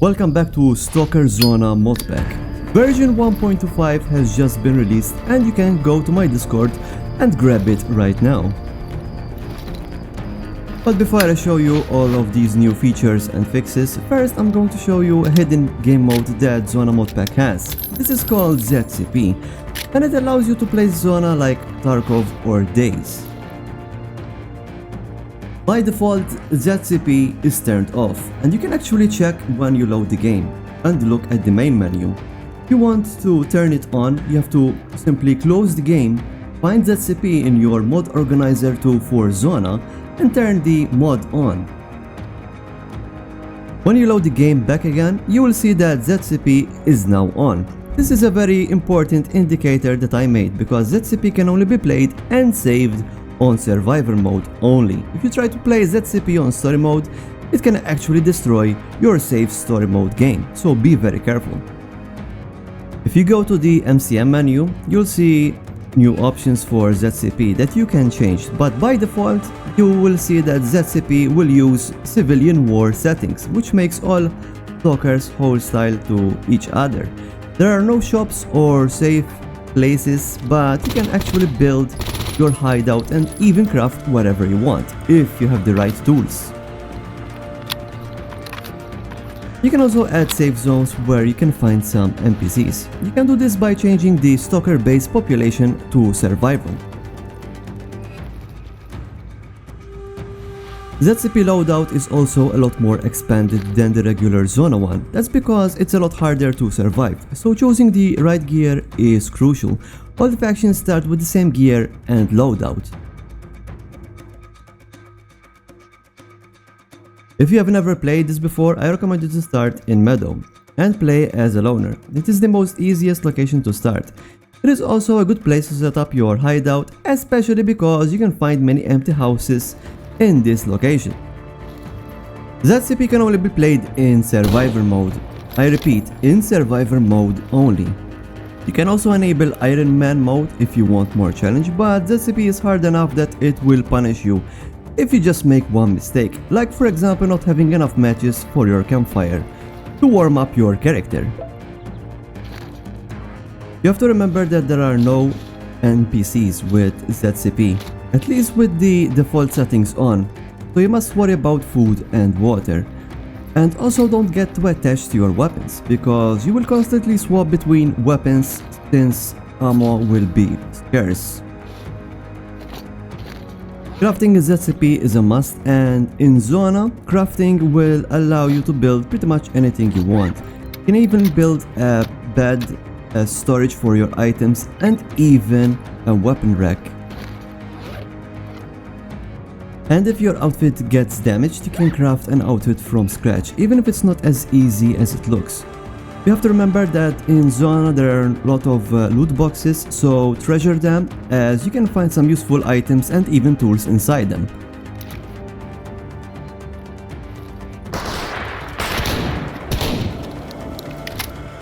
Welcome back to Stalker ZONA modpack. Version 1.25 has just been released and you can go to my Discord and grab it right now. But before I show you all of these new features and fixes, first I'm going to show you a hidden game mode that ZONA modpack has. This is called ZCP and it allows you to play ZONA like Tarkov or Days. By default, ZCP is turned off, and you can actually check when you load the game and look at the main menu. If you want to turn it on, you have to simply close the game, find ZCP in your mod organizer for ZONA, and turn the mod on. When you load the game back again, you will see that ZCP is now on. This is a very important indicator that I made because ZCP can only be played and saved on survivor mode only. If you try to play ZCP on story mode, it can actually destroy your safe story mode game, so be very careful. If you go to the MCM menu, you'll see new options for ZCP that you can change, but by default you will see that ZCP will use civilian war settings, which makes all stalkers hostile to each other. There are no shops or safe places, but you can actually build your hideout and even craft whatever you want if you have the right tools. You can also add safe zones where you can find some NPCs. You can do this by changing the stalker base population to survival. ZCP loadout is also a lot more expanded than the regular ZONA one. That's because it's a lot harder to survive, so choosing the right gear is crucial. All the factions start with the same gear and loadout. If you have never played this before, I recommend you to start in Meadow and play as a loner. It is the most easiest location to start. It is also a good place to set up your hideout, especially because you can find many empty houses in this location. ZCP can only be played in survivor mode. I repeat, in survivor mode only. You can also enable Iron Man mode if you want more challenge, but ZCP is hard enough that it will punish you if you just make one mistake, like for example not having enough matches for your campfire to warm up your character. You have to remember that there are no NPCs with ZCP, at least with the default settings on, so you must worry about food and water. And also don't get too attached to your weapons, because you will constantly swap between weapons since ammo will be scarce. Crafting ZCP is a must, and in ZONA, crafting will allow you to build pretty much anything you want. You can even build a bed, a storage for your items, and even a weapon rack. And if your outfit gets damaged, you can craft an outfit from scratch, even if it's not as easy as it looks. You have to remember that in ZONA there are a lot of loot boxes, so treasure them as you can find some useful items and even tools inside them.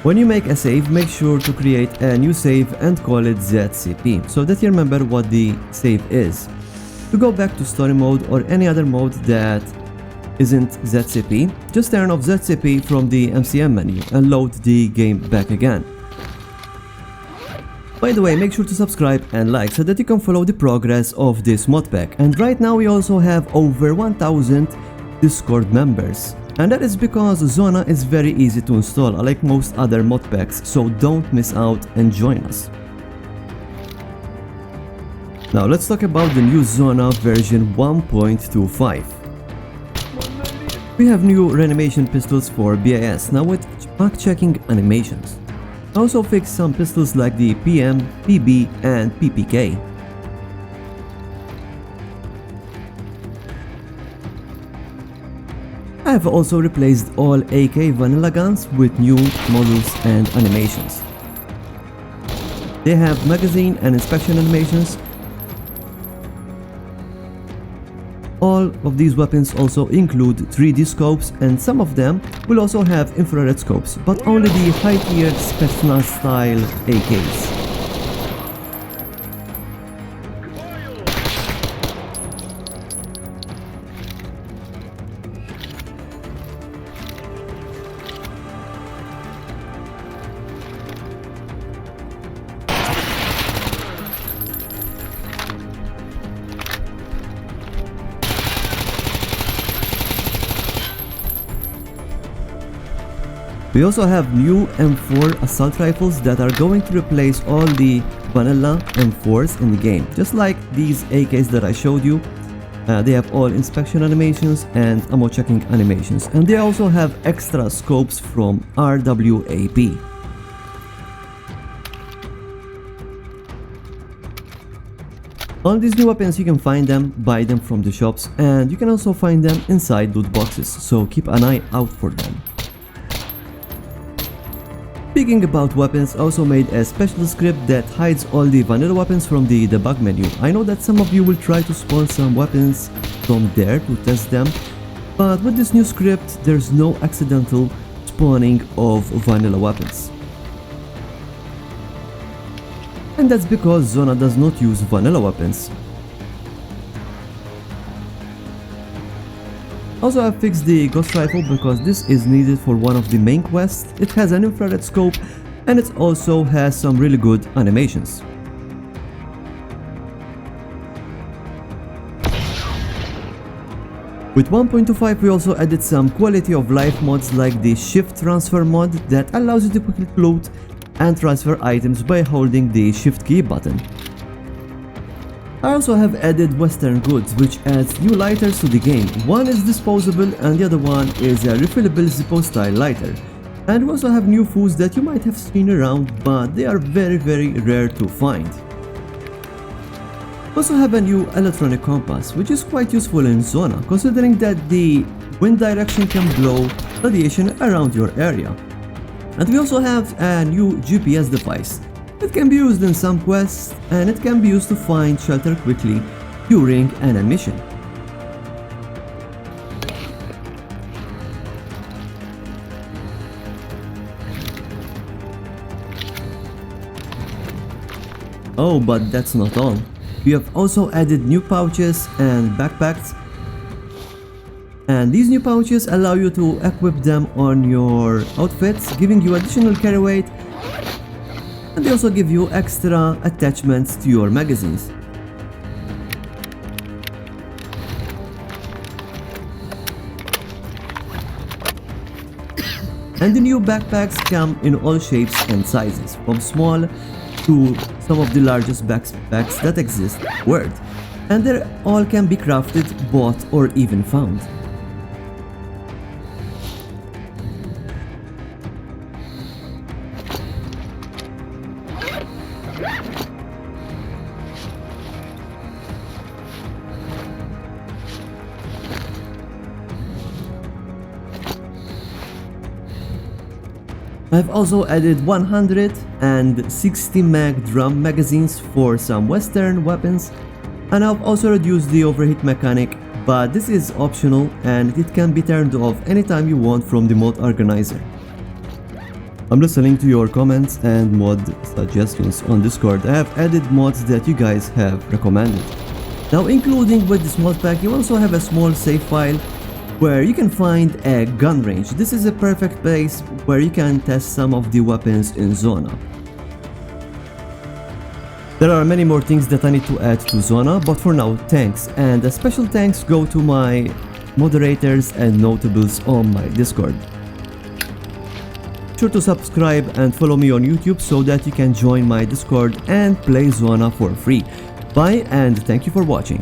When you make a save, make sure to create a new save and call it ZCP, so that you remember what the save is. To go back to story mode or any other mode that isn't ZCP, just turn off ZCP from the MCM menu and load the game back again. By the way, make sure to subscribe and like so that you can follow the progress of this modpack. And right now we also have over 1000 Discord members. And that is because ZONA is very easy to install, unlike most other modpacks, so don't miss out and join us. Now let's talk about the new ZONA version 1.25. We have new reanimation pistols for BIS, now with back checking animations. I also fixed some pistols like the PM, PB and PPK. I have also replaced all AK vanilla guns with new models and animations. They have magazine and inspection animations. All of these weapons also include 3D scopes, and some of them will also have infrared scopes, but only the high-tier Spetsnaz style AKs. We also have new M4 assault rifles that are going to replace all the vanilla M4s in the game. Just like these AKs that I showed you, they have all inspection animations and ammo checking animations, and they also have extra scopes from RWAP. All these new weapons, you can find them, buy them from the shops, and you can also find them inside loot boxes, so keep an eye out for them. Speaking about weapons, I also made a special script that hides all the vanilla weapons from the debug menu. I know that some of you will try to spawn some weapons from there to test them, but with this new script there's no accidental spawning of vanilla weapons. And that's because Zona does not use vanilla weapons. Also, I fixed the ghost rifle because this is needed for one of the main quests. It has an infrared scope and it also has some really good animations. With 1.25 we also added some quality of life mods like the shift transfer mod that allows you to quickly loot and transfer items by holding the shift key button. I also have added western goods, which adds new lighters to the game. One is disposable and the other one is a refillable Zippo style lighter. And we also have new foods that you might have seen around, but they are very rare to find. We also have a new electronic compass, which is quite useful in Zona, considering that the wind direction can blow radiation around your area. And we also have a new GPS device. It can be used in some quests and it can be used to find shelter quickly during an mission. Oh, but that's not all. We have also added new pouches and backpacks. And these new pouches allow you to equip them on your outfits, giving you additional carry weight. And they also give you extra attachments to your magazines. And the new backpacks come in all shapes and sizes, from small to some of the largest backpacks that exist in the world. And they all can be crafted, bought or even found. I've also added 160 mag drum magazines for some western weapons, and I've also reduced the overheat mechanic, but this is optional and it can be turned off anytime you want from the mod organizer. I'm listening to your comments and mod suggestions on Discord. I have added mods that you guys have recommended. Now, including with this mod pack, you also have a small save file where you can find a gun range. This is a perfect place where you can test some of the weapons in Zona. There are many more things that I need to add to Zona, but for now, thanks, and a special thanks go to my moderators and notables on my Discord. Be sure to subscribe and follow me on YouTube so that you can join my Discord and play Zona for free. Bye and thank you for watching.